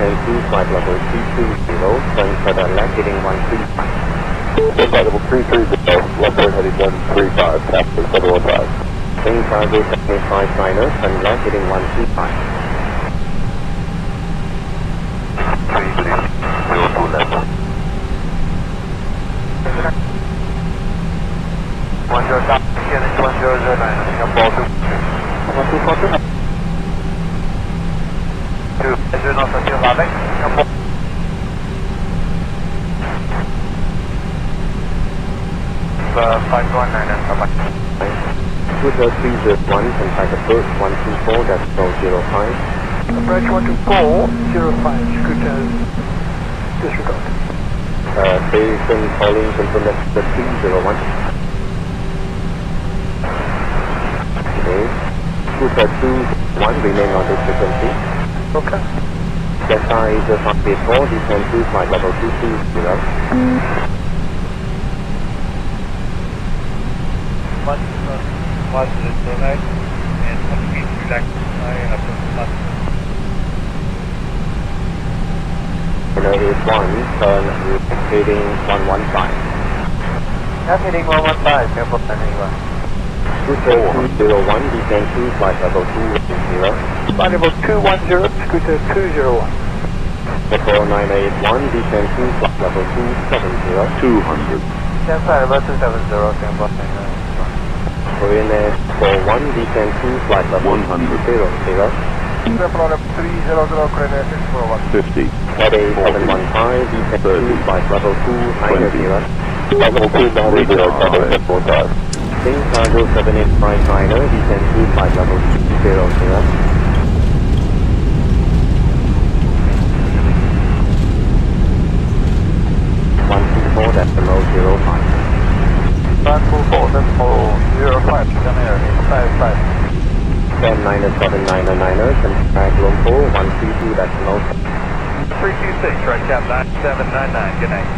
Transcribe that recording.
descend to flight level 320, turn further left heading 135. Flight level 330, left turn heading 135, taxi 715. Wing cargo 759er, turn left heading 125. 330, left. 109, Singapore 2. 1242. 2, Azure North Central Lavac, Singapore. Twitter 301, contact approach 124.005. Approach 124.05, Scooter, disregard. Station calling, confirm that's the 301. Okay. Scooter 21, remain on this frequency. Okay. Delta is a 584, descend to flight level 220. 1 to the right, and 1 feet relax, I have to pass. Runway 1, turn heading 115. That's heading 115, Singapore landing 1. Scooter 201, descend to flight level 210. Flight level 210, Scooter 201. Echo 981, descend to flight level 270. 200. Flight level 270, Singapore landing 1. Korean Air 41, descend to flight level 100. 100. Singapore level 300, Korean Air 641. 50. Heading 715, descend to flight level 290. Flight level 290, taxi 715. Wing cargo 7859er, descend to flight level 200. 124.05. 124.05, Scanner 855. 10979er, contact Wilco 132.0. 326, right cap 9799, good night.